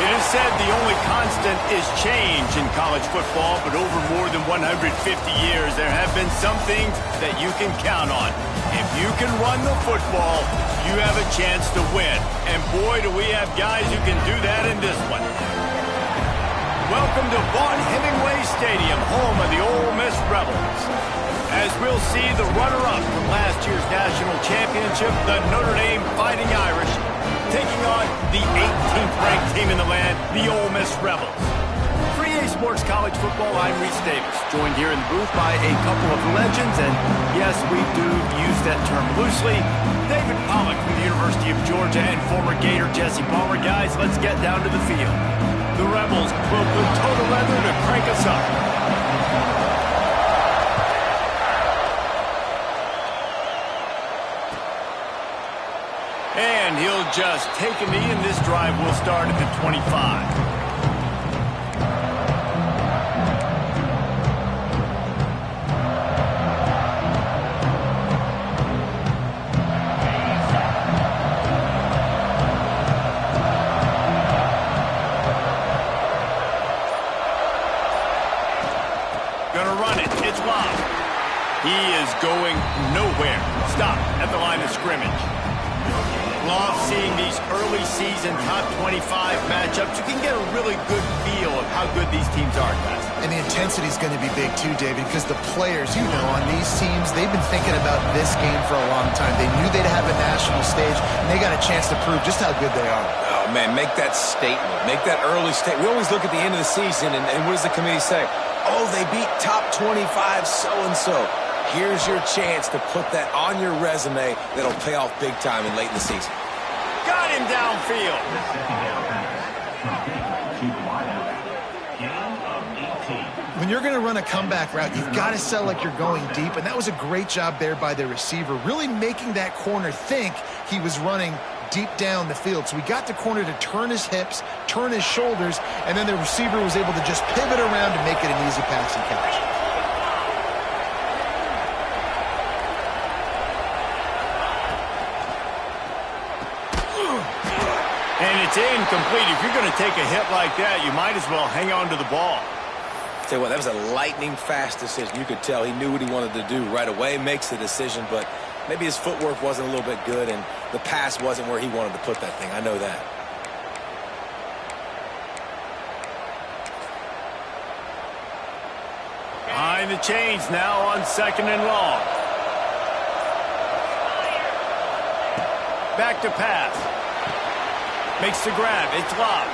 It is said the only constant is change in college football, but over more than 150 years, there have been some things that you can count on. If you can run the football, you have a chance to win. And boy, do we have guys who can do that in this one. Welcome to Vaught Hemingway Stadium, home of the Ole Miss Rebels. As we'll see the runner-up from last year's national championship, the Notre Dame Fighting Irish, taking on the 18th-ranked team in the land, the Ole Miss Rebels. For EA Sports College Football, I'm Reese Davis, joined here in the booth by a couple of legends, and yes, we do use that term loosely. David Pollock from the University of Georgia and former Gator Jesse Palmer. Guys, let's get down to the field. The Rebels will put total leather to crank us up. And he'll just take a knee, and this drive will start at the 25. Gonna run it. It's locked. He is going nowhere. Stop at the line of scrimmage. Love seeing these early season top 25 matchups. You can get a really good feel of how good these teams are, guys. And the intensity is going to be big too, David, because the players, you know, on these teams, they've been thinking about this game for a long time. They knew they'd have a national stage, and they got a chance to prove just how good they are. Oh, man, make that statement. Make that early statement. We always look at the end of the season, and what does the committee say? Oh, they beat top 25 so-and-so. Here's your chance to put that on your resume that'll pay off big time and late in the season. Got him downfield. When you're going to run a comeback route, you've got to sell like you're going deep, and that was a great job there by the receiver, really making that corner think he was running deep down the field. So we got the corner to turn his hips, turn his shoulders, and then the receiver was able to just pivot around to make it an easy pass and catch. And it's incomplete. If you're going to take a hit like that, you might as well hang on to the ball. Tell you what, that was a lightning-fast decision. You could tell he knew what he wanted to do right away, makes the decision, but maybe his footwork wasn't a little bit good, and the pass wasn't where he wanted to put that thing. I know that. Behind the chains now on 2nd and long. Back to pass. Makes the grab. It's locked.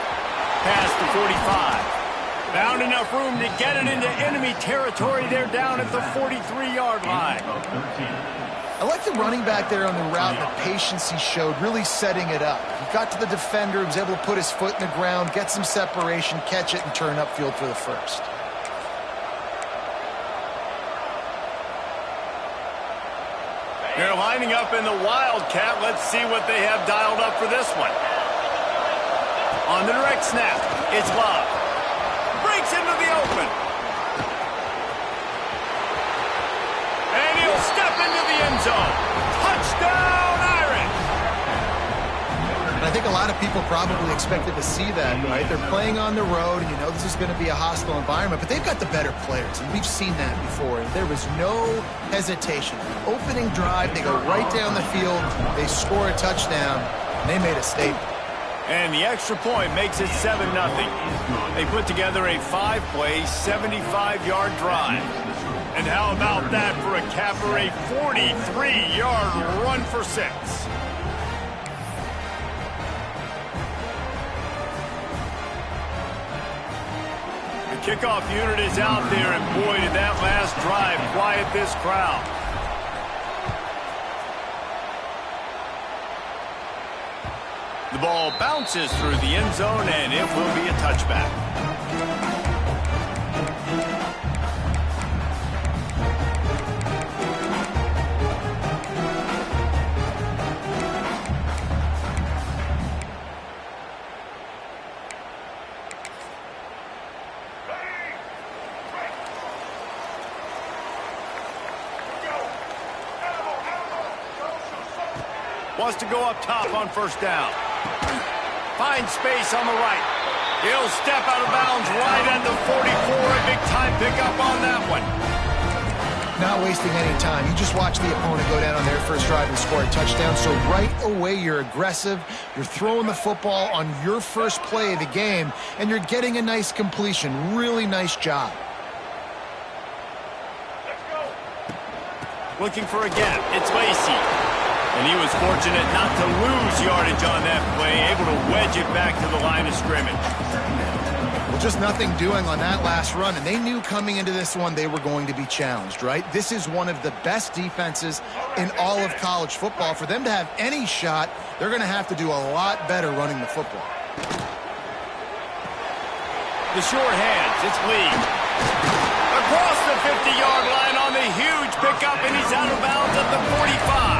Past the 45. Found enough room to get it into enemy territory. They're down at the 43-yard line. I like the running back there on the route and the patience he showed, really setting it up. He got to the defender, was able to put his foot in the ground, get some separation, catch it, and turn upfield for the first. They're lining up in the Wildcat. Let's see what they have dialed up for this one. On the direct snap, it's Love. Breaks into the open. And he'll step into the end zone. Touchdown, Irish! And I think a lot of people probably expected to see that, right? They're playing on the road, and you know this is going to be a hostile environment, but they've got the better players, and we've seen that before. And there was no hesitation. Opening drive, they go right down the field, they score a touchdown, and they made a statement. And the extra point makes it 7-0. They put together a 5-play, 75-yard drive. And how about that for a capper, a 43-yard run for 6. The kickoff unit is out there, and boy, did that last drive quiet this crowd. The ball bounces through the end zone, and it will be a touchback. Wants to go up top on 1st down. Finds space on the right. He'll step out of bounds right at the 44. A big-time pickup on that one. Not wasting any time. You just watch the opponent go down on their first drive and score a touchdown. So right away, you're aggressive. You're throwing the football on your first play of the game, and you're getting a nice completion. Really nice job. Looking for a gap. It's Lacey. And he was fortunate not to lose yardage on that play, able to wedge it back to the line of scrimmage. Well, just nothing doing on that last run, and they knew coming into this one they were going to be challenged, right? This is one of the best defenses in all of college football. For them to have any shot, they're going to have to do a lot better running the football. The short hands, it's Lee. Across the 50-yard line on the huge pickup, and he's out of bounds at the 45.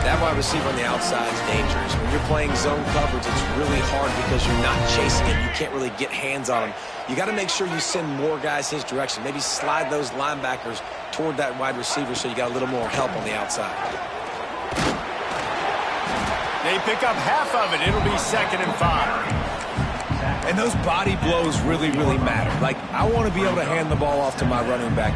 That wide receiver on the outside is dangerous. When you're playing zone coverage, it's really hard because you're not chasing him. You can't really get hands on him. You got to make sure you send more guys his direction. Maybe slide those linebackers toward that wide receiver so you got a little more help on the outside. They pick up half of it. It'll be 2nd and 5. And those body blows really, really matter. Like, I want to be able to hand the ball off to my running back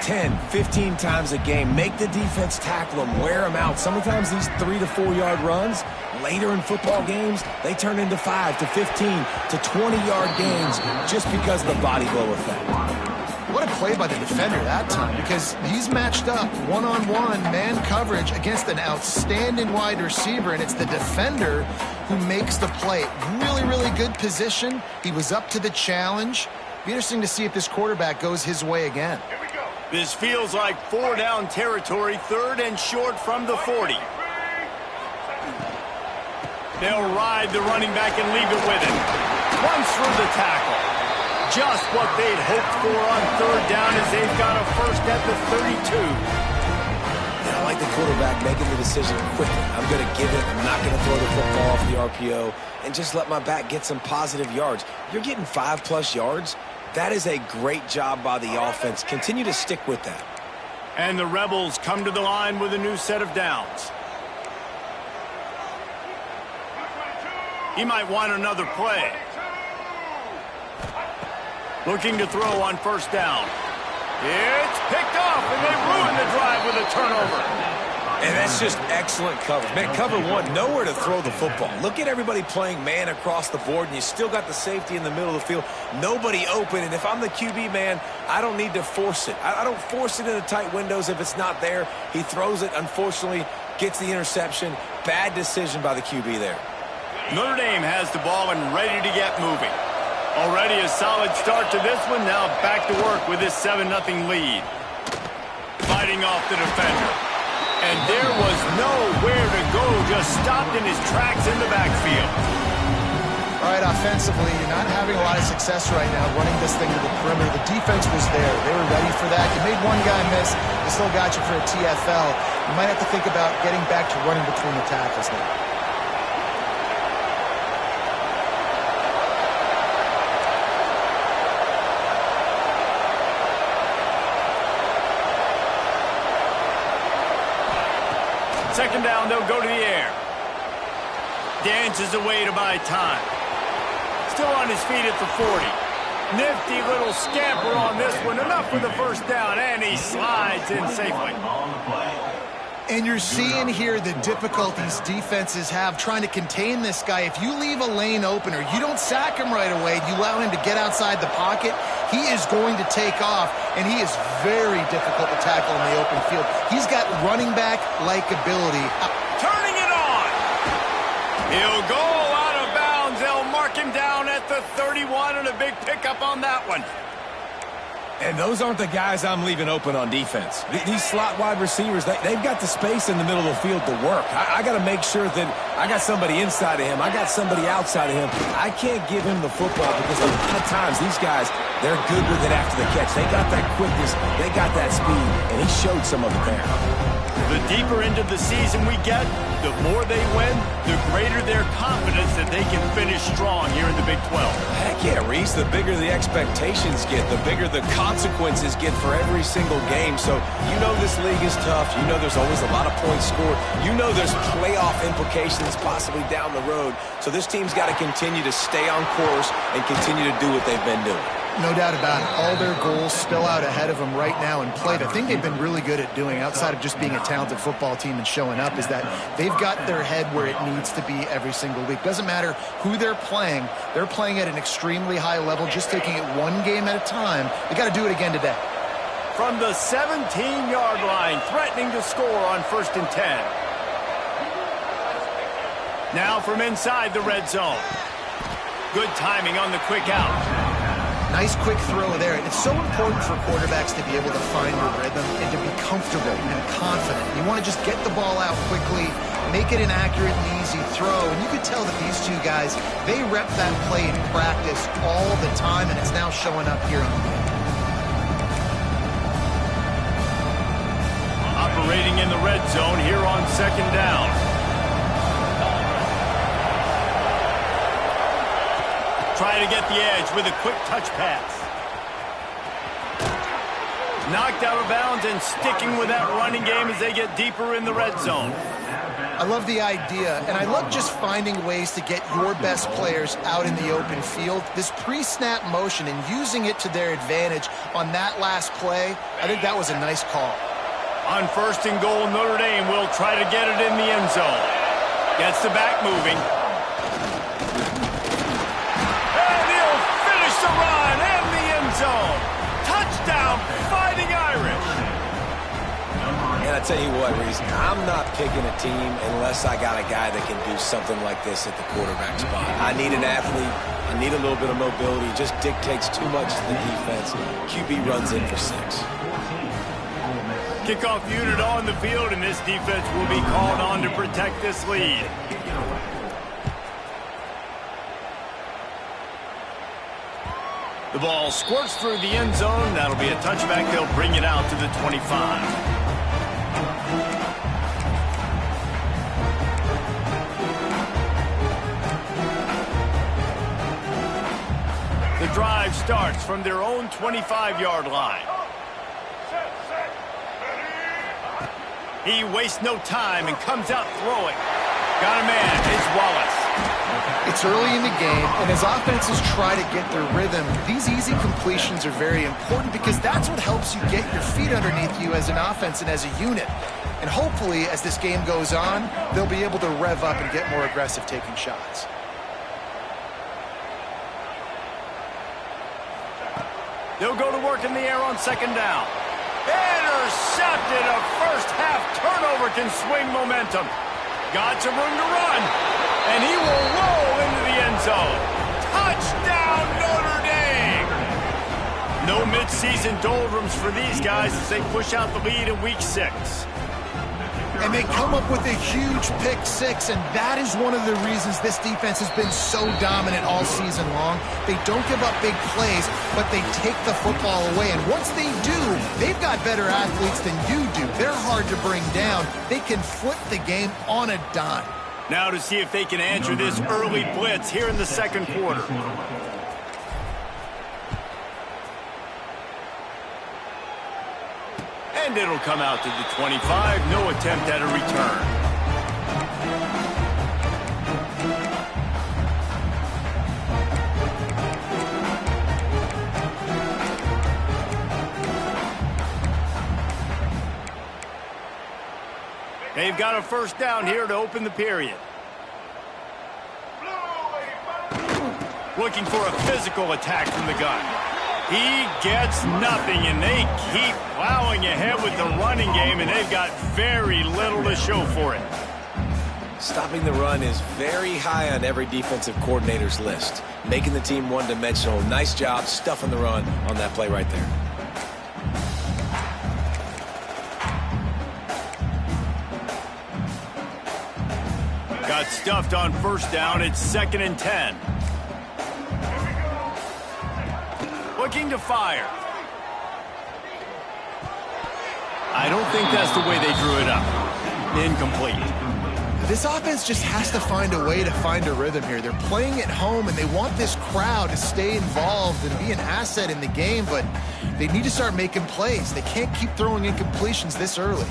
10, 15 times a game. Make the defense tackle them, wear them out. Sometimes these 3 to 4 yard runs, later in football games, they turn into 5 to 15 to 20-yard gains just because of the body blow effect. What a play by the defender that time, because he's matched up one-on-one man coverage against an outstanding wide receiver, and it's the defender who makes the play. Really, really good position. He was up to the challenge. Be interesting to see if this quarterback goes his way again. This feels like 4-down territory, 3rd and short from the 40. They'll ride the running back and leave it with him. Runs through the tackle. Just what they'd hoped for on 3rd down as they've got a first at the 32. Yeah, I like the quarterback making the decision quickly. I'm going to give it. I'm not going to throw the football off the RPO and just let my back get some positive yards. You're getting 5+ yards. That is a great job by the offense. Continue to stick with that. And the Rebels come to the line with a new set of downs. He might want another play. Looking to throw on 1st down. It's picked off, and they ruin the drive with a turnover. And that's just excellent coverage. Man, cover 1, nowhere to throw the football. Look at everybody playing man across the board, and you still got the safety in the middle of the field. Nobody open, and if I'm the QB, man, I don't need to force it. I don't force it into tight windows if it's not there. He throws it, unfortunately, gets the interception. Bad decision by the QB there. Notre Dame has the ball and ready to get moving. Already a solid start to this one. Now back to work with this 7-0 lead. Fighting off the defender. And there was nowhere to go. Just stopped in his tracks in the backfield. All right, offensively, you're not having a lot of success right now running this thing to the perimeter. The defense was there. They were ready for that. You made one guy miss. They still got you for a TFL. You might have to think about getting back to running between the tackles now. Second down, they'll go to the air. Dances away to buy time. Still on his feet at the 40. Nifty little scamper on this one. Enough for the 1st down, and he slides in safely. And you're seeing here the difficulties defenses have trying to contain this guy. If you leave a lane open or you don't sack him right away, you allow him to get outside the pocket, he is going to take off, and he is very difficult to tackle in the open field. He's got running back-like ability. Turning it on. He'll go out of bounds. They'll mark him down at the 31, and a big pickup on that one. And those aren't the guys I'm leaving open on defense. These slot wide receivers, they've got the space in the middle of the field to work. I got to make sure that I got somebody inside of him. I got somebody outside of him. I can't give him the football because a lot of times these guys, they're good with it after the catch. They got that quickness. They got that speed, and he showed some of it there. The deeper into the season we get, the more they win, the greater their confidence that they can finish strong here in the Big 12. Heck yeah, Reese, the bigger the expectations get, the bigger the consequences get for every single game. So you know this league is tough. You know there's always a lot of points scored. You know there's playoff implications possibly down the road. So this team's got to continue to stay on course and continue to do what they've been doing. No doubt about it. All their goals still out ahead of them right now in play. The thing they've been really good at doing, outside of just being a talented football team and showing up, is that they've got their head where it needs to be every single week. Doesn't matter who they're playing at an extremely high level, just taking it one game at a time. They got to do it again today. From the 17-yard line, threatening to score on 1st and 10. Now from inside the red zone. Good timing on the quick out. Nice quick throw there. It's so important for quarterbacks to be able to find their rhythm and to be comfortable and confident. You want to just get the ball out quickly, make it an accurate and easy throw. And you could tell that these two guys, they rep that play in practice all the time, and it's now showing up here on the game. Operating in the red zone here on 2nd down. Trying to get the edge with a quick touch pass. Knocked out of bounds and sticking with that running game as they get deeper in the red zone. I love the idea, and I love just finding ways to get your best players out in the open field. This pre-snap motion and using it to their advantage on that last play, I think that was a nice call. On 1st and goal, Notre Dame will try to get it in the end zone. Gets the back moving. Run and the end zone. Touchdown, Fighting Irish. And I tell you what, Reese, I'm not picking a team unless I got a guy that can do something like this at the quarterback spot. I need an athlete. I need a little bit of mobility. It just dictates too much to the defense. QB runs in for 6. Kickoff unit on the field, and this defense will be called on to protect this lead. The ball squirts through the end zone. That'll be a touchback. They'll bring it out to the 25. The drive starts from their own 25-yard line. He wastes no time and comes out throwing. Got a man. It's Wallace. It's early in the game, and as offenses try to get their rhythm, these easy completions are very important because that's what helps you get your feet underneath you as an offense and as a unit. And hopefully, as this game goes on, they'll be able to rev up and get more aggressive taking shots. They'll go to work in the air on 2nd down. Intercepted. A first-half turnover can swing momentum. Got some room to run, and he will roll into the end zone. Touchdown, Notre Dame! No midseason doldrums for these guys as they push out the lead in Week 6. And they come up with a huge pick 6, and that is one of the reasons this defense has been so dominant all season long. They don't give up big plays, but they take the football away. And once they do, they've got better athletes than you do. They're hard to bring down. They can flip the game on a dime. Now to see if they can answer this early blitz here in the 2nd quarter. And it'll come out to the 25. No attempt at a return. They've got a first down here to open the period. Looking for a physical attack from the gun. He gets nothing, and they keep plowing ahead with the running game, and they've got very little to show for it. Stopping the run is very high on every defensive coordinator's list. Making the team one-dimensional. Nice job stuffing the run on that play right there. Got stuffed on first down. It's 2nd and 10. Looking to fire. I don't think that's the way they drew it up. Incomplete. This offense just has to find a way to find a rhythm here. They're playing at home, and they want this crowd to stay involved and be an asset in the game, but they need to start making plays. They can't keep throwing incompletions this early.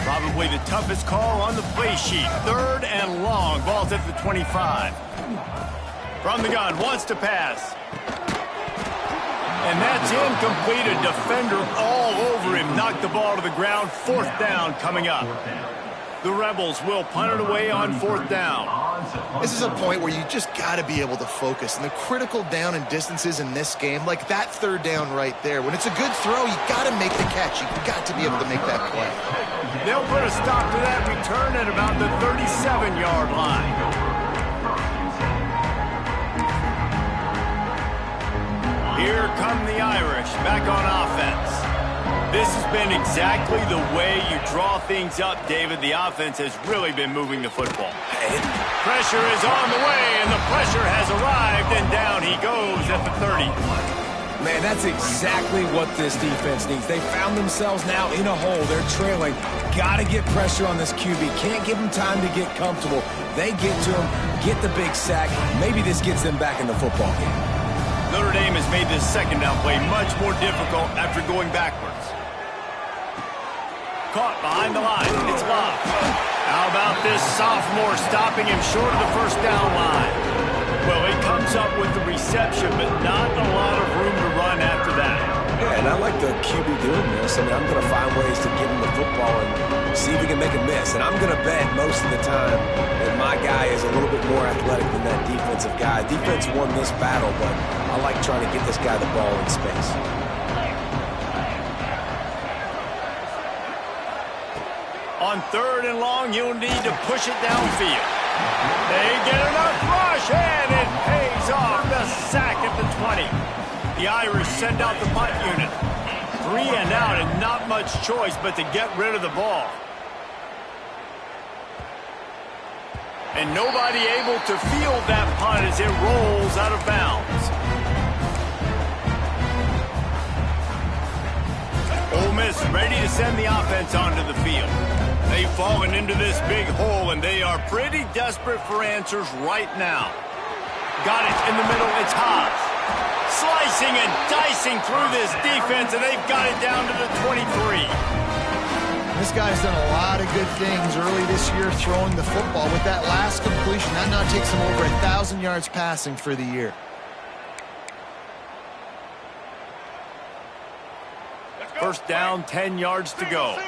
Probably the toughest call on the play sheet. 3rd and long. Ball's at the 25. From the gun, wants to pass. And that's incomplete. A defender all over him. Knocked the ball to the ground. 4th down coming up. The Rebels will punt it away on 4th down. This is a point where you just got to be able to focus. And the critical down and distances in this game, like that 3rd down right there, when it's a good throw, you got to make the catch. You got to be able to make that play. They'll put a stop to that return at about the 37-yard line. Here come the Irish back on offense. This has been exactly the way you draw things up, David. The offense has really been moving the football. Pressure is on the way, and the pressure has arrived, and down he goes at the 30. Man, that's exactly what this defense needs. They found themselves now in a hole. They're trailing. Got to get pressure on this QB. Can't give them time to get comfortable. They get to him, get the big sack. Maybe this gets them back in the football game. Notre Dame has made this 2nd down play much more difficult after going backwards. Caught behind the line. It's Love. How about this sophomore stopping him short of the 1st down line? Well, he comes up with the reception, but not a lot of room to run after that. Yeah, and I like the QB doing this. I mean, I'm going to find ways to get him the football and see if he can make a miss. And I'm going to bet most of the time that my guy is a little bit more athletic than that defensive guy. Defense won this battle, but I like trying to get this guy the ball in space. On 3rd and long, you'll need to push it downfield. They get enough rush, and it pays off. The sack at the 20. The Irish send out the punt unit. 3 and out, and not much choice but to get rid of the ball. And nobody able to field that punt as it rolls out of bounds. Ole Miss ready to send the offense onto the field. They've fallen into this big hole, and they are pretty desperate for answers right now. Got it in the middle. It's Hobbs. Slicing and dicing through this defense, and they've got it down to the 23. This guy's done a lot of good things early this year throwing the football. With that last completion, that now takes him over 1,000 yards passing for the year. First down, 10 yards to go.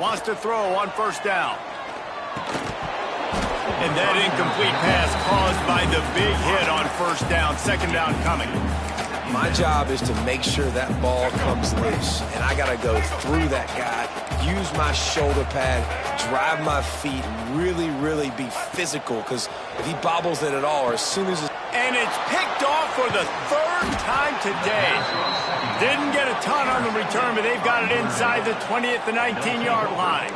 Wants to throw on 1st down. And that incomplete pass caused by the big hit on 1st down. 2nd down coming. My job is to make sure that ball comes loose, and I got to go through that guy, use my shoulder pad, drive my feet, really, really be physical, because if he bobbles it at all, or as soon as it's... And it's picked off for the 3rd time today. Didn't get a ton on the return, but they've got it inside the 20 at the 19-yard line.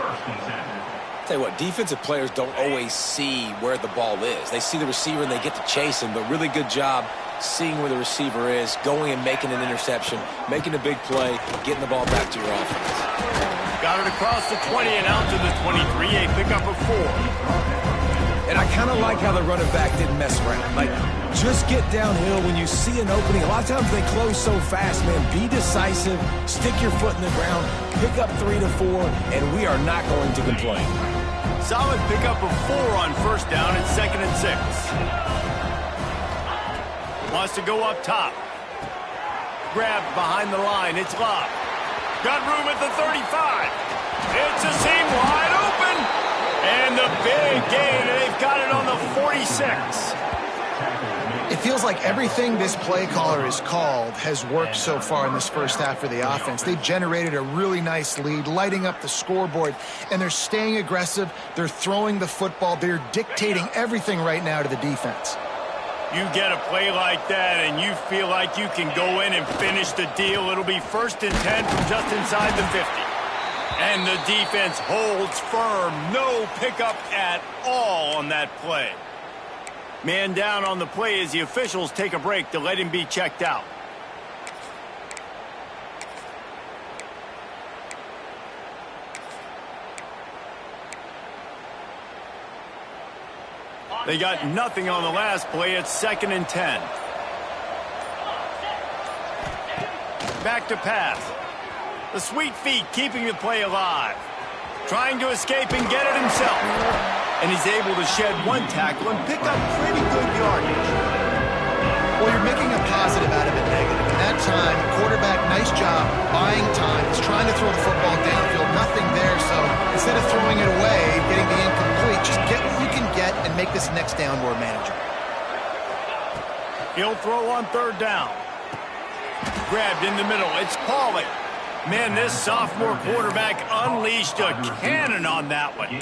Tell you what, defensive players don't always see where the ball is. They see the receiver and they get to chase him, but really good job seeing where the receiver is, going and making an interception, making a big play, getting the ball back to your offense. Got it across the 20 and out to the 23, a pickup of 4. And I kind of like how the running back didn't mess around. Like, just get downhill when you see an opening. A lot of times they close so fast, man. Be decisive, stick your foot in the ground, pick up 3 to 4, and we are not going to complain. Solid pickup of 4 on 1st down and 2nd and 6. Wants to go up top. Grabbed behind the line. It's Love. Got room at the 35. It's a seam wide open. And the big gain. They've got it on the 46. It feels like everything this play caller has called has worked so far in this first half for the offense. They've generated a really nice lead, lighting up the scoreboard, and they're staying aggressive. They're throwing the football. They're dictating everything right now to the defense. You get a play like that, and you feel like you can go in and finish the deal. It'll be 1st and 10 from just inside the 50. And the defense holds firm. No pickup at all on that play. Man down on the play as the officials take a break to let him be checked out. They got nothing on the last play. It's 2nd and 10. Back to pass. The sweet feet keeping the play alive. Trying to escape and get it himself. And he's able to shed one tackle and pick up pretty good yardage. Well, you're making a positive out of a negative. In that time, quarterback, nice job, buying time. He's trying to throw the football downfield, nothing there. So instead of throwing it away, getting the incomplete, just get what you can get and make this next down more manageable. He'll throw on 3rd down. Grabbed in the middle. It's Pauly. Man, this sophomore quarterback unleashed a cannon on that one.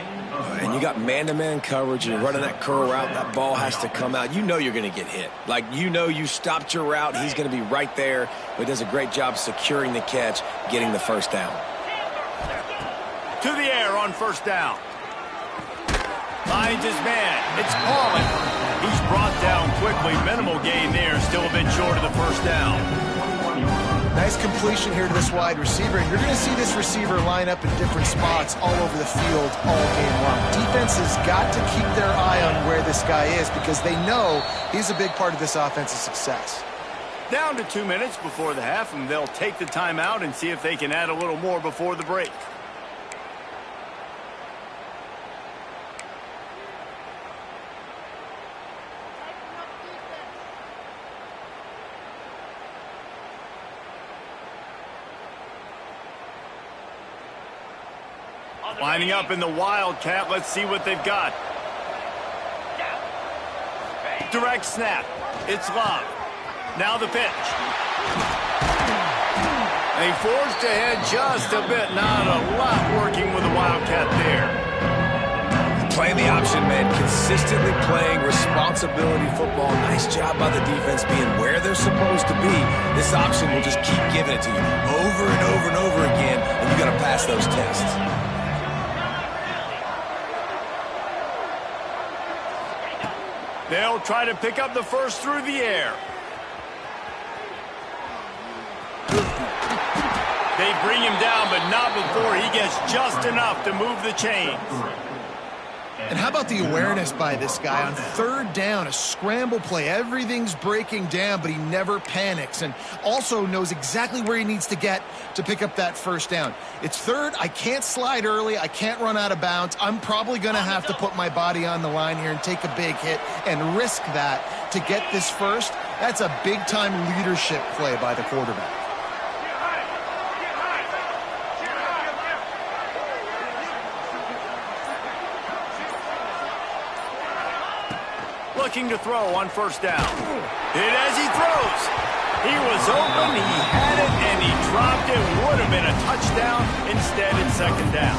And you got man-to-man coverage, and you're running that curl route, that ball has to come out. You know you're going to get hit. Like, you know you stopped your route. He's going to be right there, but does a great job securing the catch, getting the 1st down. To the air on 1st down. Finds his man. It's Pauly. He's brought down quickly. Minimal gain there. Still a bit short of the 1st down. Nice completion here to this wide receiver, and you're going to see this receiver line up in different spots all over the field all game long. Defense has got to keep their eye on where this guy is because they know he's a big part of this offense's success. Down to 2 minutes before the half, and they'll take the timeout and see if they can add a little more before the break. Lining up in the Wildcat. Let's see what they've got. Direct snap. It's Love. Now the pitch. They forged ahead just a bit. Not a lot working with the Wildcat there. Playing the option, man. Consistently playing responsibility football. Nice job by the defense being where they're supposed to be. This option will just keep giving it to you over and over and over again, and you got to pass those tests. They'll try to pick up the 1st through the air. They bring him down, but not before he gets just enough to move the chains. And how about the awareness by this guy on 3rd down, a scramble play. Everything's breaking down, but he never panics and also knows exactly where he needs to get to pick up that 1st down. It's 3rd. I can't slide early. I can't run out of bounds. I'm probably going to have to put my body on the line here and take a big hit and risk that to get this 1st. That's a big-time leadership play by the quarterback. Looking to throw on 1st down. Hit as he throws. He was open, he had it, and he dropped it. Would have been a touchdown. Instead, it's 2nd down.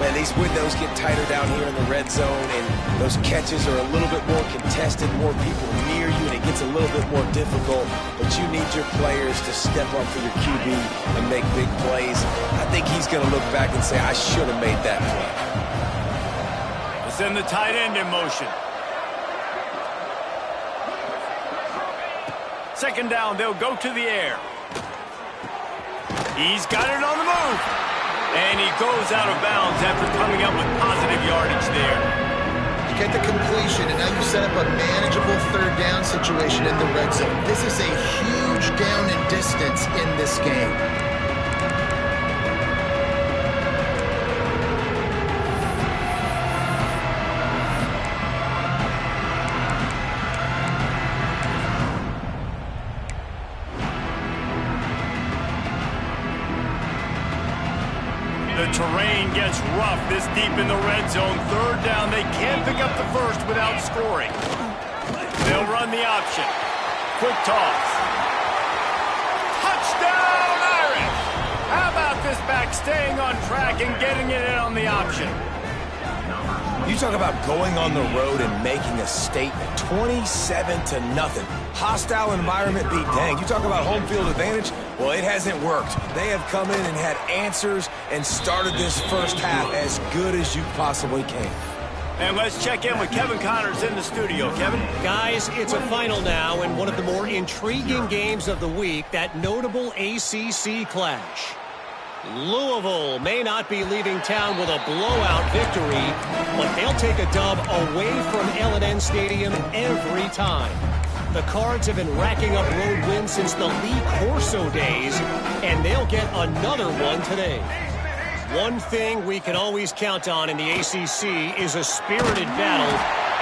Man, these windows get tighter down here in the red zone, and those catches are a little bit more contested, more people near you, and it gets a little bit more difficult. But you need your players to step up for your QB and make big plays. I think he's going to look back and say, I should have made that play. We'll send the tight end in motion. 2nd down, they'll go to the air. He's got it on the move. And he goes out of bounds after coming up with positive yardage there. You get the completion, and now you set up a manageable 3rd down situation in the red zone. This is a huge down in distance in this game. The terrain gets rough this deep in the red zone. 3rd down, they can't pick up the 1st without scoring. They'll run the option. Quick toss. Touchdown, Irish! How about this back staying on track and getting it in on the option? You talk about going on the road and making a statement. 27-0. Hostile environment beat dang. You talk about home field advantage. Well, it hasn't worked. They have come in and had answers and started this first half as good as you possibly can. And let's check in with Kevin Connors in the studio. Kevin? Guys, it's a final now in one of the more intriguing games of the week, that notable ACC clash. Louisville may not be leaving town with a blowout victory, but they'll take a dub away from L&N Stadium every time. The Cards have been racking up road wins since the Lee Corso days, and they'll get another one today. One thing we can always count on in the ACC is a spirited battle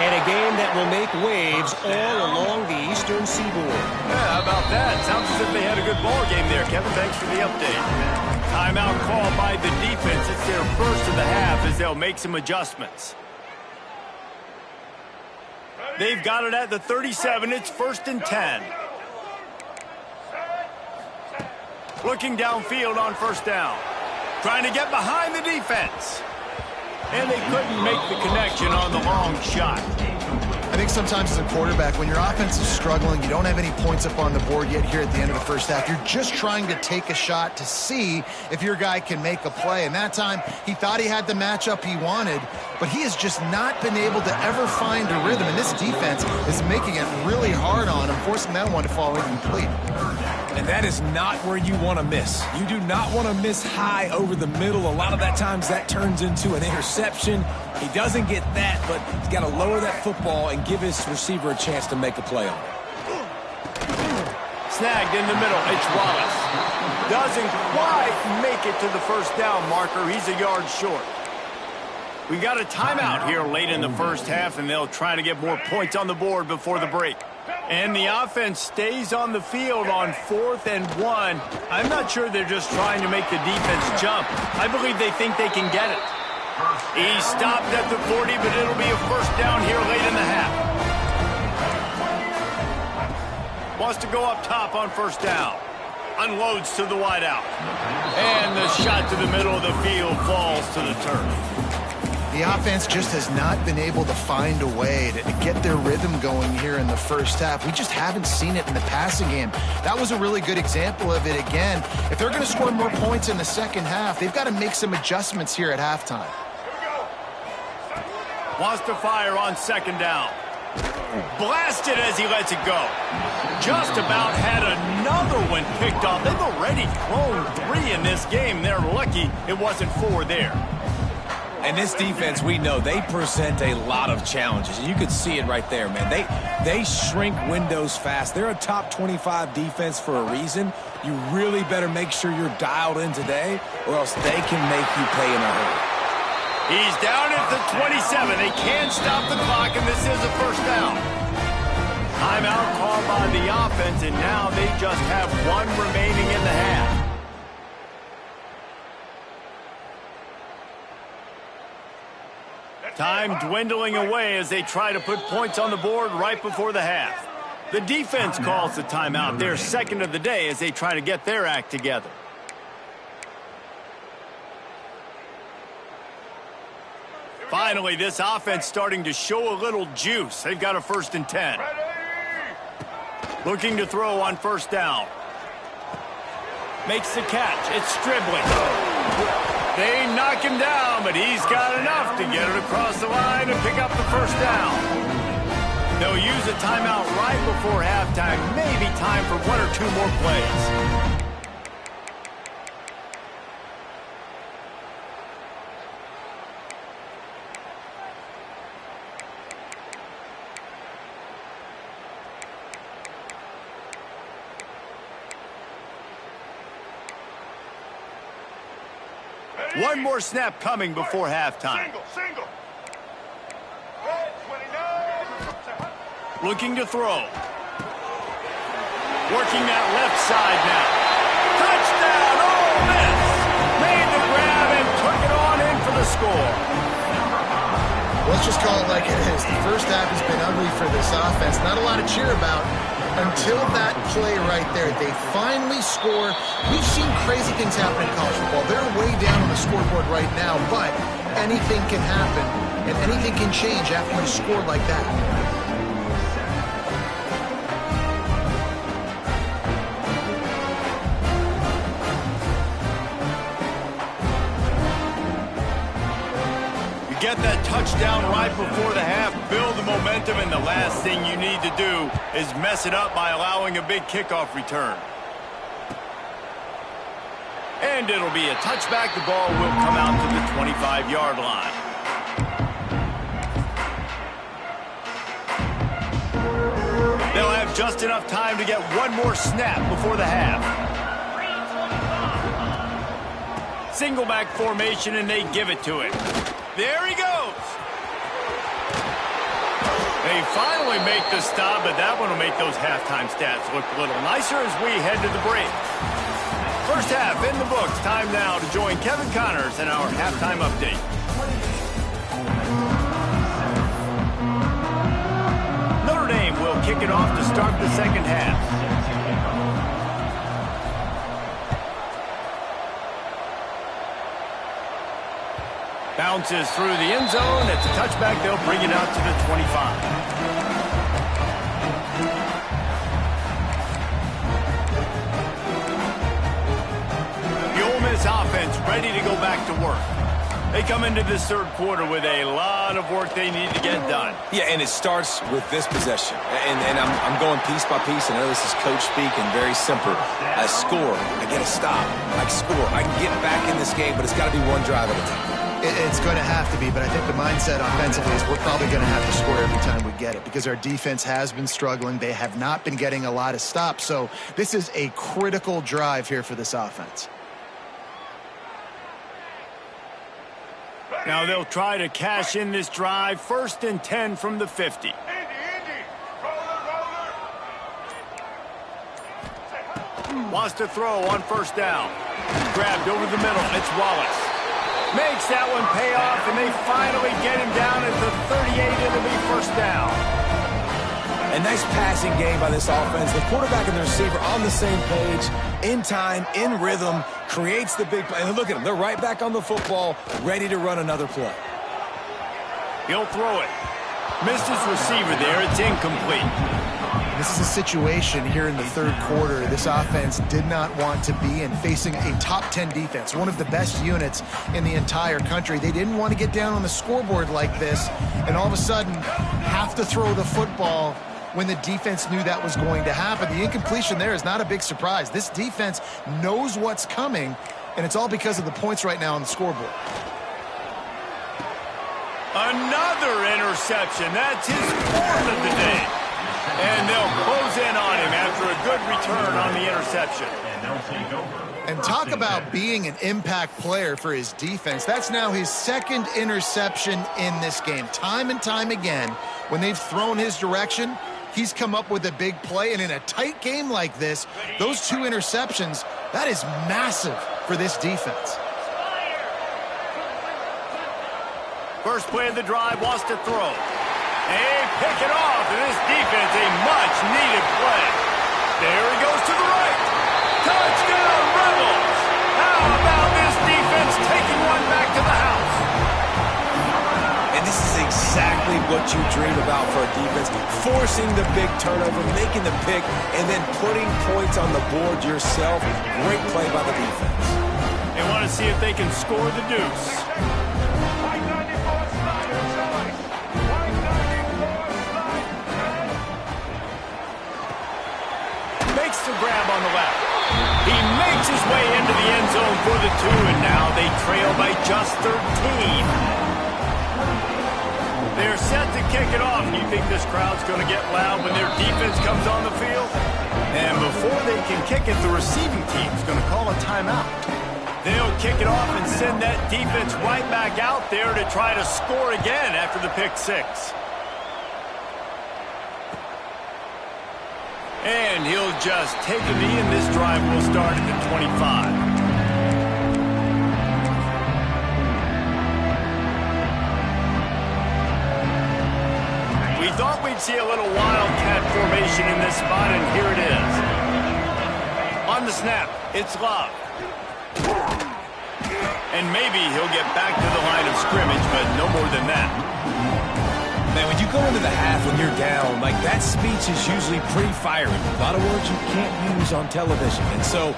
and a game that will make waves all along the Eastern Seaboard. Yeah, how about that? Sounds as if they had a good ball game there, Kevin. Thanks for the update. Timeout called by the defense. It's their first of the half as they'll make some adjustments. They've got it at the 37. It's 1st and 10. Looking downfield on 1st down. Trying to get behind the defense. And they couldn't make the connection on the long shot. I think sometimes as a quarterback, when your offense is struggling, you don't have any points up on the board yet here at the end of the first half. You're just trying to take a shot to see if your guy can make a play. And that time, he thought he had the matchup he wanted, but he has just not been able to ever find a rhythm. And this defense is making it really hard on him, forcing that one to fall incomplete. And that is not where you want to miss. You do not want to miss high over the middle. A lot of that times that turns into an interception. He doesn't get that, but he's got to lower that football and give his receiver a chance to make a play on it. Snagged in the middle. It's Wallace. Doesn't quite make it to the 1st down marker. He's a yard short. We got a timeout here late in the first half, and they'll try to get more points on the board before the break. And the offense stays on the field on 4th and 1. I'm not sure they're just trying to make the defense jump. I believe they think they can get it. He stopped at the 40, but it'll be a 1st down here late in the half. Wants to go up top on 1st down. Unloads to the wideout. And the shot to the middle of the field falls to the turf. The offense just has not been able to find a way to get their rhythm going here in the first half. We just haven't seen it in the passing game. That was a really good example of it again. If they're going to score more points in the second half, they've got to make some adjustments here at halftime. Wants to fire on 2nd down. Blasted as he lets it go. Just about had another one picked off. They've already thrown 3 in this game. They're lucky it wasn't 4 there. And this defense, we know, they present a lot of challenges. And you could see it right there, man. They shrink windows fast. They're a top 25 defense for a reason. You really better make sure you're dialed in today, or else they can make you pay in a hurry. He's down at the 27. They can't stop the clock, and this is a 1st down. Timeout called by the offense, and now they just have 1 remaining in the half. Time dwindling away as they try to put points on the board right before the half. The defense calls the timeout, their 2nd of the day, as they try to get their act together. Finally, this offense starting to show a little juice. They've got a 1st and 10. Looking to throw on 1st down. Makes the catch. It's Stribling. They knock him down, but he's got enough to get it across the line and pick up the 1st down. They'll use a timeout right before halftime. Maybe time for 1 or 2 more plays. One more snap coming before halftime. Single. Looking to throw. Working that left side now. Touchdown, Ole Miss! Made the grab and took it on in for the score. Let's just call it like it is. The first half has been ugly for this offense. Not a lot to cheer about until that play right there. They finally score. We've seen crazy things happen in college football. They're way down on the scoreboard right now, but anything can happen and anything can change after you score like that. Get that touchdown right before the half, build the momentum, and the last thing you need to do is mess it up by allowing a big kickoff return. And it'll be a touchback. The ball will come out to the 25-yard line. They'll have just enough time to get one more snap before the half. Single back formation, and they give it to him. There he goes. They finally make the stop, but that one will make those halftime stats look a little nicer as we head to the break. First half in the books. Time now to join Kevin Connors in our halftime update. Notre Dame will kick it off to start the second half. Bounces through the end zone. It's a touchback. They'll bring it out to the 25. The Ole Miss offense ready to go back to work. They come into this third quarter with a lot of work they need to get done. Yeah, and it starts with this possession. And I'm going piece by piece. I know this is coach speak and very simple. I score. I get a stop. I score. I can get back in this game, but it's got to be one drive at a time. It's going to have to be, but I think the mindset offensively is we're probably going to have to score every time we get it because our defense has been struggling. They have not been getting a lot of stops, so this is a critical drive here for this offense. Now they'll try to cash in this drive. 1st and 10 from the 50. Wants to throw on 1st down. Grabbed over the middle. It's Wallace. Makes that one pay off, and they finally get him down at the 38. It'll be 1st down. A nice passing game by this offense. The quarterback and the receiver on the same page, in time, in rhythm, creates the big play. And look at them. They're right back on the football, ready to run another play. He'll throw it. Missed his receiver there. It's incomplete. This is a situation here in the third quarter this offense did not want to be in, facing a top 10 defense, one of the best units in the entire country. They didn't want to get down on the scoreboard like this and all of a sudden have to throw the football when the defense knew that was going to happen. The incompletion there is not a big surprise. This defense knows what's coming, and it's all because of the points right now on the scoreboard. Another interception. That's his 4th of the day. And they'll close in on him after a good return on the interception. And talk about being an impact player for his defense. That's now his 2nd interception in this game. Time and time again, when they've thrown his direction, he's come up with a big play. And in a tight game like this, those 2 interceptions, that is massive for this defense. First play of the drive, wants to throw. They pick it off, and this defense, a much-needed play. There he goes to the right. Touchdown, Rebels! How about this defense taking one back to the house? And this is exactly what you dream about for a defense. Forcing the big turnover, making the pick, and then putting points on the board yourself. Great play by the defense. They want to see if they can score the deuce. Makes the grab on the left. He makes his way into the end zone for the 2, and now they trail by just 13. They're set to kick it off. Do you think this crowd's going to get loud when their defense comes on the field? And before they can kick it, the receiving team's going to call a timeout. They'll kick it off and send that defense right back out there to try to score again after the pick 6. And he'll just take a knee, and this drive will start at the 25. We thought we'd see a little wildcat formation in this spot, and here it is. On the snap, it's Love. And maybe he'll get back to the line of scrimmage, but no more than that. go into the half when you're down, like that speech is usually pretty fiery. A lot of words you can't use on television. And so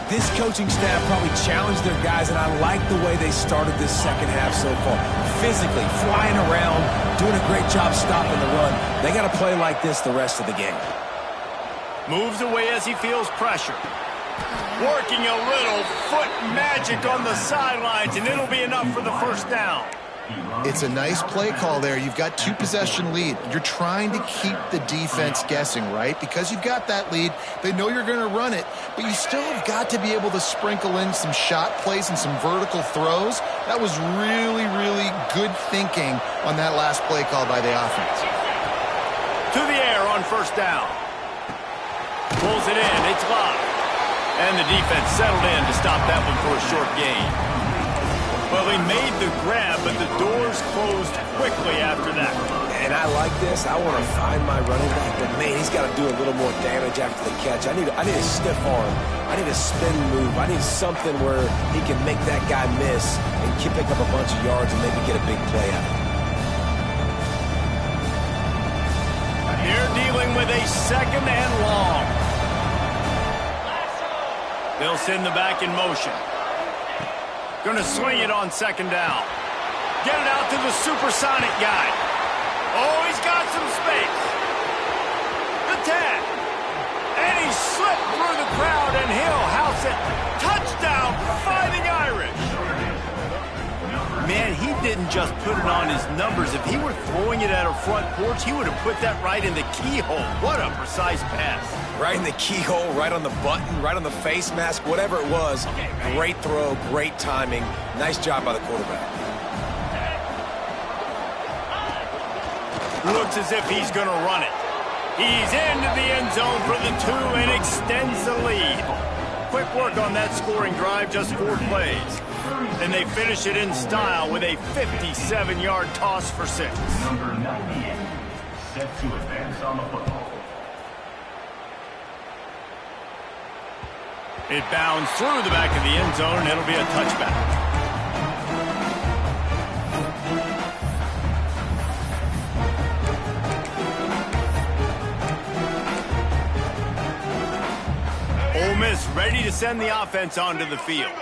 this coaching staff probably challenged their guys, and I like the way they started this second half so far. Physically, flying around, doing a great job stopping the run. They got to play like this the rest of the game. Moves away as he feels pressure. Working a little foot magic on the sidelines, and it'll be enough for the first down. It's a nice play call there. You've got 2-possession lead. You're trying to keep the defense guessing, right? Because you've got that lead, they know you're going to run it, but you still have got to be able to sprinkle in some shot plays and some vertical throws. That was really, really good thinking on that last play call by the offense. To the air on first down. Pulls it in. It's locked. And the defense settled in to stop that one for a short gain. Well, he made the grab, but the doors closed quickly after that. And I like this. I want to find my running back, but man, he's got to do a little more damage after the catch. I need a stiff arm. I need a spin move. I need something where he can make that guy miss and pick up a bunch of yards and maybe get a big play out of it. They're dealing with a second and long. They'll send the back in motion. Going to swing it on second down. Get it out to the supersonic guy. Oh, he's got some space. The tag. And he slipped through the crowd, and he'll house it. Touchdown, Fighting Irish. Man, he didn't just put it on his numbers. If he were throwing it at a front porch, he would have put that right in the keyhole. What a precise pass. Right in the keyhole, right on the button, right on the face mask, whatever it was. Great throw, great timing. Nice job by the quarterback. Looks as if he's going to run it. He's into the end zone for the 2 and extends the lead. Quick work on that scoring drive, just 4 plays. And they finish it in style with a 57-yard toss for 6. Number 98, set to advance on the football. It bounds through the back of the end zone, and it'll be a touchback. Ole Miss ready to send the offense onto the field.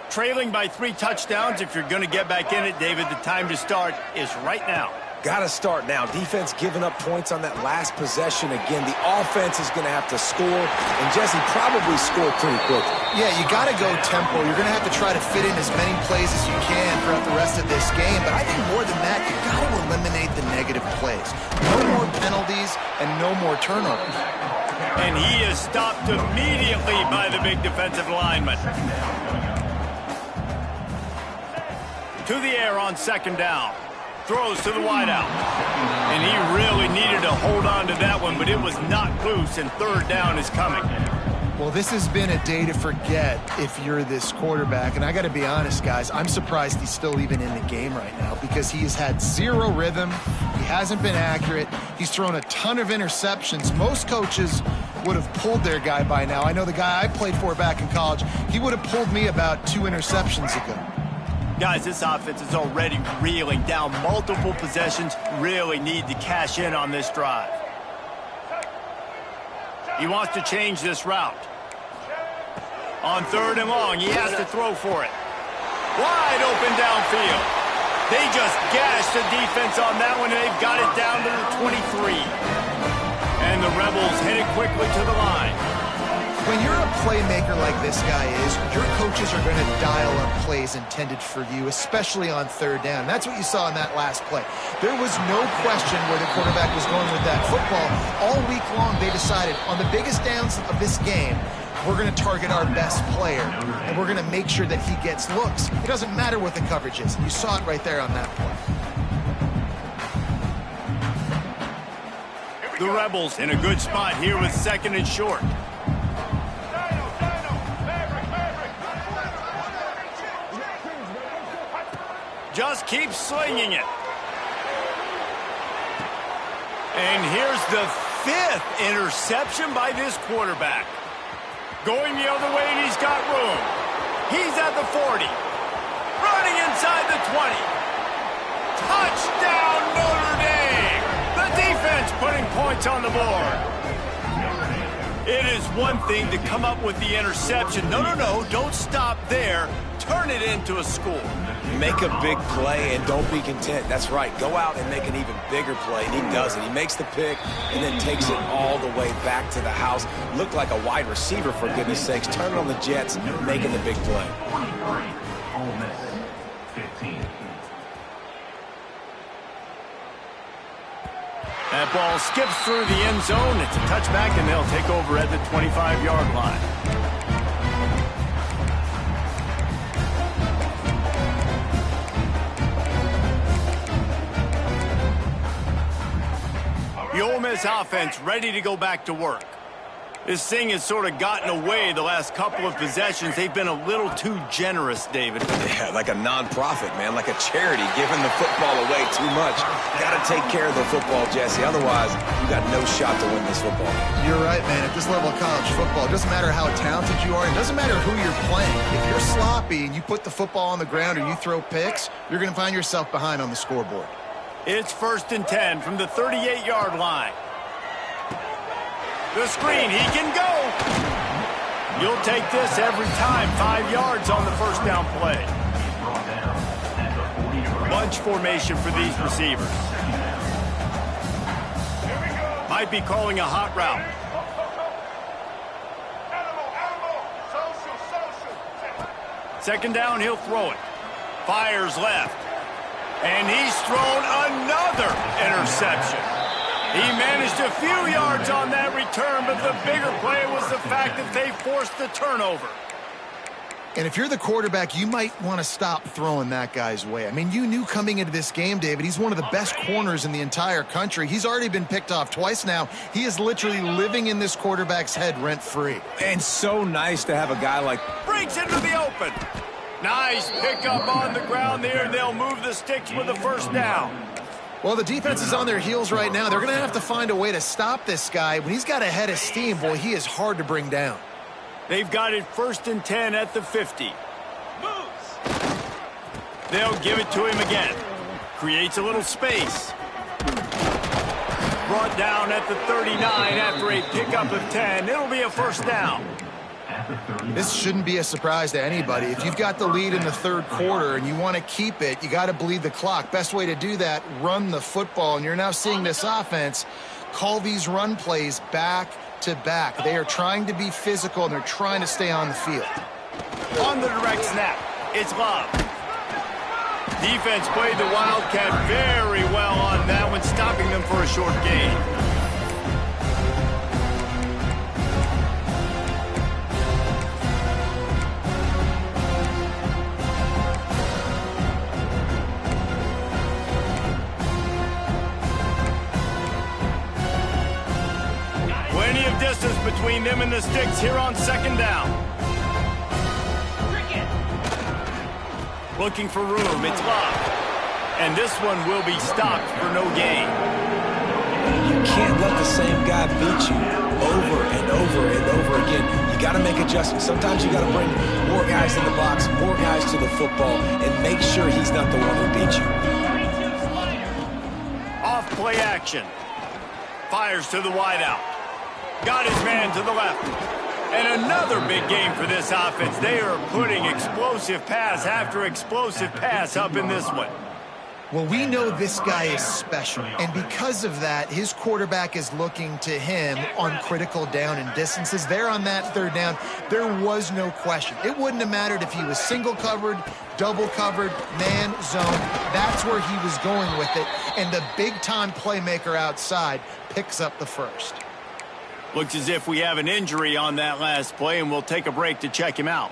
Trailing by 3 touchdowns. If you're going to get back in it, David, the time to start is right now. Got to start now. Defense giving up points on that last possession. Again, the offense is going to have to score, and Jesse probably score pretty quickly. Yeah, you got to go tempo. You're going to have to try to fit in as many plays as you can throughout the rest of this game. But I think more than that, you got to eliminate the negative plays. No more penalties and no more turnovers. And he is stopped immediately by the big defensive lineman. To the air on second down. Throws to the wideout. And he really needed to hold on to that one, but it was knocked loose, and third down is coming. Well, this has been a day to forget if you're this quarterback. And I got to be honest, guys, I'm surprised he's still even in the game right now because he has had 0 rhythm. He hasn't been accurate. He's thrown a ton of interceptions. Most coaches would have pulled their guy by now. I know the guy I played for back in college, he would have pulled me about 2 interceptions ago. Guys, this offense is already reeling down multiple possessions. Really need to cash in on this drive. He wants to change this route. On third and long, he has to throw for it. Wide open downfield. They just gashed the defense on that one, and they've got it down to the 23. And the Rebels headed quickly to the line. When you're a playmaker like this guy is, your coaches are going to dial up plays intended for you, especially on third down. That's what you saw in that last play. There was no question where the quarterback was going with that football. All week long, they decided on the biggest downs of this game, we're going to target our best player, and we're going to make sure that he gets looks. It doesn't matter what the coverage is. You saw it right there on that play. The Rebels in a good spot here with second and short. Just keep slinging it. And here's the 5th interception by this quarterback. Going the other way, and he's got room. He's at the 40. Running inside the 20. Touchdown, Notre Dame! The points on the board. It is one thing to come up with the interception. No, don't stop there. Turn it into a score. Make a big play and don't be content. That's right. Go out and make an even bigger play, and he does it. He makes the pick and then takes it all the way back to the house. Looked like a wide receiver, for goodness sakes. Turn it on the Jets, making the big play. 23, Ole Miss, 15. That ball skips through the end zone. It's a touchback, and they'll take over at the 25-yard line. The Ole Miss offense ready to go back to work. This thing has sort of gotten away the last couple of possessions. They've been a little too generous, David. Yeah, like a non-profit, man, like a charity, giving the football away too much. Got to take care of the football, Jesse. Otherwise, you got no shot to win this football game. You're right, man. At this level of college football, it doesn't matter how talented you are. It doesn't matter who you're playing. If you're sloppy and you put the football on the ground or you throw picks, you're going to find yourself behind on the scoreboard. It's 1st and 10 from the 38-yard line. The screen, he can go. You'll take this every time. 5 yards on the first down play. Bunch formation for these receivers. Might be calling a hot route. Second down, he'll throw it. Fires left. And he's thrown another interception. He managed a few yards on that return, but the bigger play was the fact that they forced the turnover. And if you're the quarterback, you might want to stop throwing that guy's way. I mean, you knew coming into this game, David, he's one of the best corners in the entire country. He's already been picked off twice now. He is literally living in this quarterback's head rent-free. And so nice to have a guy like... Breaks into the open. Nice pickup on the ground there. They'll move the sticks with a first down. Well, the defense is on their heels right now. They're going to have to find a way to stop this guy. When he's got a head of steam, boy, he is hard to bring down. They've got it 1st and 10 at the 50. They'll give it to him again. Creates a little space. Brought down at the 39 after a pickup of 10. It'll be a first down. This shouldn't be a surprise to anybody. If you've got the lead in the third quarter and you want to keep it, you got to bleed the clock. Best way to do that, run the football. And you're now seeing this offense call these run plays back to back. They are trying to be physical, and they're trying to stay on the field. On the direct snap, it's Love. Defense played the Wildcat very well on that one, stopping them for a short gain. Plenty of distance between them and the sticks here on second down. Looking for room, it's Love. And this one will be stopped for no gain. You can't let the same guy beat you over and over and over again. You got to make adjustments. Sometimes you got to bring more guys in the box, more guys to the football, and make sure he's not the one who beat you. Off play action. Fires to the wideout. Got his man to the left. And another big game for this offense. They are putting explosive pass after explosive pass up in this one. Well, we know this guy is special, and because of that, his quarterback is looking to him on critical down and distances. There on that third down, there was no question. It wouldn't have mattered if he was single covered, double covered, man, zone. That's where he was going with it, and the big-time playmaker outside picks up the first. Looks as if we have an injury on that last play, and we'll take a break to check him out.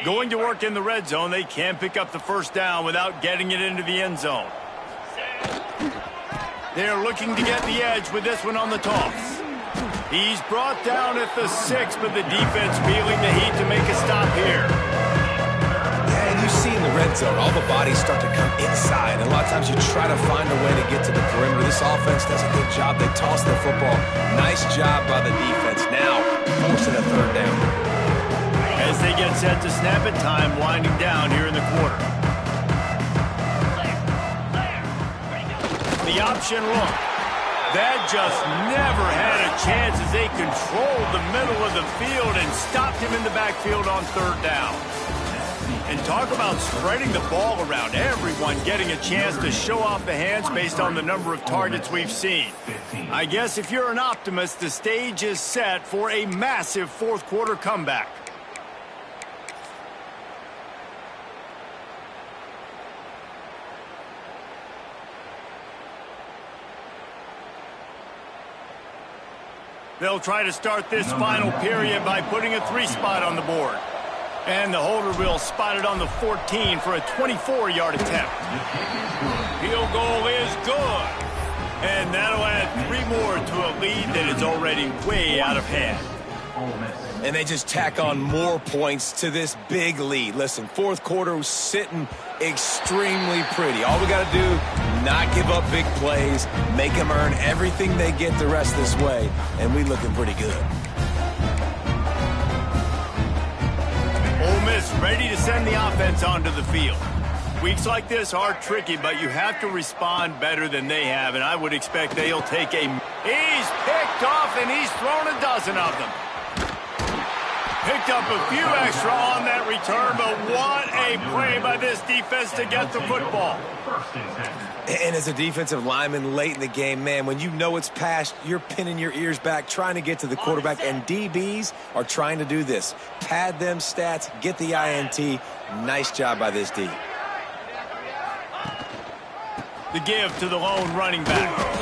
Going to work in the red zone, they can pick up the first down without getting it into the end zone. They're looking to get the edge with this one on the toss. He's brought down at the 6, but the defense feeling the heat to make a stop here. Yeah, and you see in the red zone, all the bodies start to come inside. And a lot of times you try to find a way to get to the perimeter. This offense does a good job. They toss the football. Nice job by the defense. Now, forcing a third down. As they get set to snap it, time winding down here in the quarter. The option look. That just never had a chance as they controlled the middle of the field and stopped him in the backfield on third down. And talk about spreading the ball around. Everyone getting a chance to show off the hands based on the number of targets we've seen. I guess if you're an optimist, the stage is set for a massive fourth quarter comeback. They'll try to start this final period by putting a 3-spot on the board. And the holder will spot it on the 14 for a 24-yard attempt. Field goal is good. And that'll add 3 more to a lead that is already way out of hand. And they just tack on more points to this big lead. Listen, fourth quarter was sitting extremely pretty. All we got to do, not give up big plays, make them earn everything they get the rest of this way, and we looking pretty good. Ole Miss ready to send the offense onto the field. Weeks like this are tricky, but you have to respond better than they have, and I would expect they'll take a... He's picked off, and he's thrown a dozen of them. Picked up a few extra on that return, but what a play by this defense to get the football. And as a defensive lineman late in the game, man, when you know it's past, you're pinning your ears back, trying to get to the quarterback, and DBs are trying to do this. Pad them stats, get the INT. Nice job by this D. The give to the lone running back.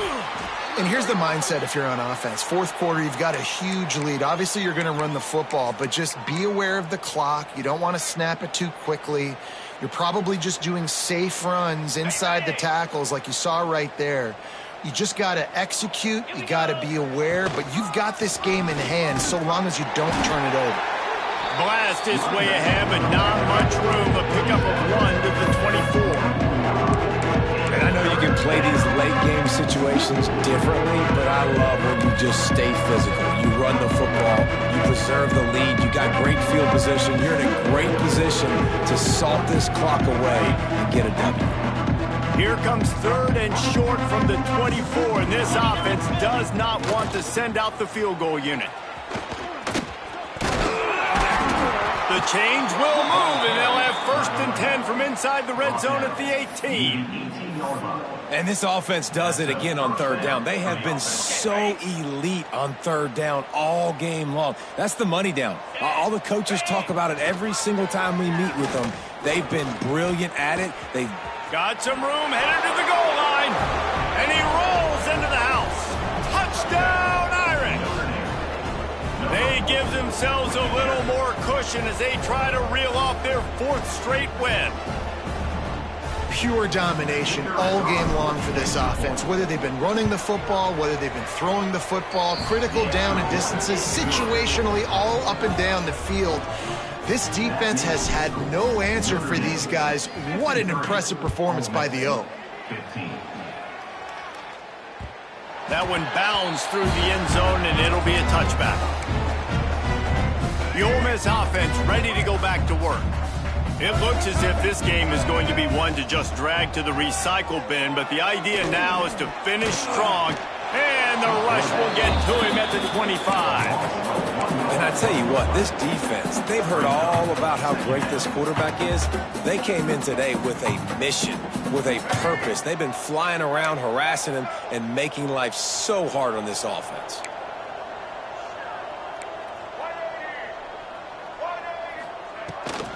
And here's the mindset if you're on offense. Fourth quarter, you've got a huge lead. Obviously, you're going to run the football, but just be aware of the clock. You don't want to snap it too quickly. You're probably just doing safe runs inside the tackles like you saw right there. You just got to execute. You got to be aware, but you've got this game in hand so long as you don't turn it over. Blast is way ahead, but not much room. A pickup of 1 to the 24. And I know you can play these late-game situations differently, but I love when you just stay physical. You run the football, you preserve the lead, you got great field position, you're in a great position to salt this clock away and get a W. Here comes third and short from the 24, and this offense does not want to send out the field goal unit. The change will move, and they'll have 1st and 10 from inside the red zone at the 18. And this offense does it again on third down. They have been so elite on third down all game long. That's the money down. All the coaches talk about it every single time we meet with them. They've been brilliant at it. They've got some room, headed to the goal line, and he rolls into the house. Touchdown, Irish! They give themselves a little more cushion as they try to reel off their 4th straight win. Pure domination all game long for this offense. Whether they've been running the football, whether they've been throwing the football, critical down and distances, situationally all up and down the field. This defense has had no answer for these guys. What an impressive performance by the O. That one bounds through the end zone, and it'll be a touchback. The Ole Miss offense ready to go back to work. It looks as if this game is going to be one to just drag to the recycle bin, but the idea now is to finish strong, and the rush will get to him at the 25. And I tell you what, this defense, they've heard all about how great this quarterback is. They came in today with a mission, with a purpose. They've been flying around, harassing him, and making life so hard on this offense.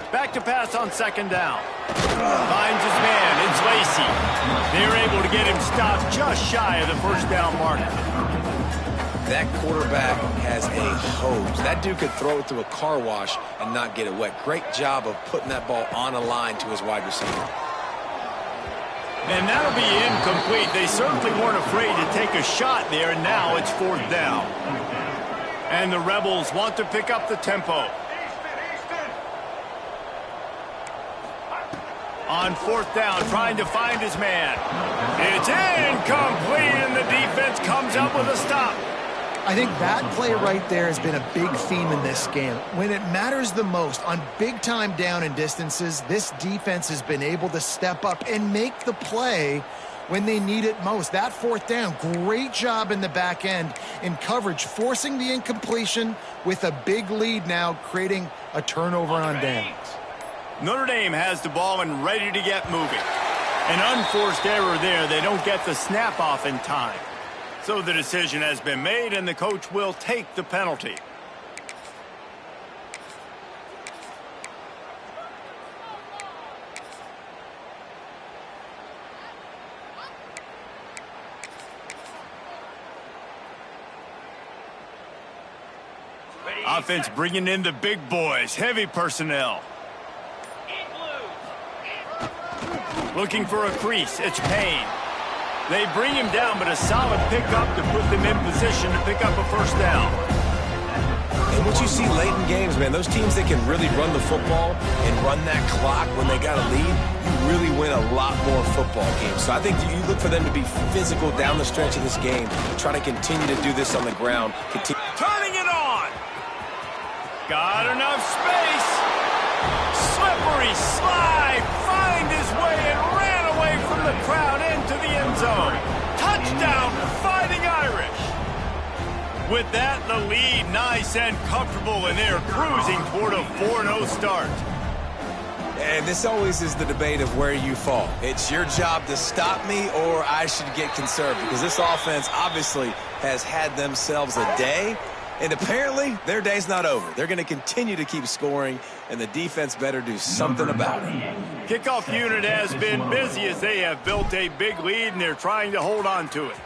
Back to pass on 2nd down. Finds his man. It's Lacey. They're able to get him stopped just shy of the 1st down mark. That quarterback has a hose. That dude could throw it through a car wash and not get it wet. Great job of putting that ball on a line to his wide receiver. And that'll be incomplete. They certainly weren't afraid to take a shot there, and now it's 4th down. And the Rebels want to pick up the tempo. On 4th down, trying to find his man. It's incomplete, and the defense comes up with a stop. I think that play right there has been a big theme in this game. When it matters the most, on big-time down and distances, this defense has been able to step up and make the play when they need it most. That fourth down, great job in the back end in coverage, forcing the incompletion with a big lead now, creating a turnover on downs. Notre Dame has the ball and ready to get moving. An unforced error there. They don't get the snap off in time. So the decision has been made, and the coach will take the penalty. Offense bringing in the big boys, heavy personnel. Looking for a crease, it's Payne. They bring him down, but a solid pickup to put them in position to pick up a first down. And what you see late in games, man, those teams that can really run the football and run that clock when they got a lead, you really win a lot more football games. So I think you look for them to be physical down the stretch of this game, try to continue to do this on the ground. Turning it on. Got enough space. Slippery slide. Find his way and ran away from the crowd into the end zone. Touchdown, Fighting Irish. With that, the lead nice and comfortable, and they're cruising toward a 4-0 start. And this always is the debate of where you fall. It's your job to stop me, or I should get conserved, because this offense obviously has had themselves a day. And apparently, their day's not over. They're going to continue to keep scoring, and the defense better do something about it. Kickoff unit has been busy as they have built a big lead, and they're trying to hold on to it.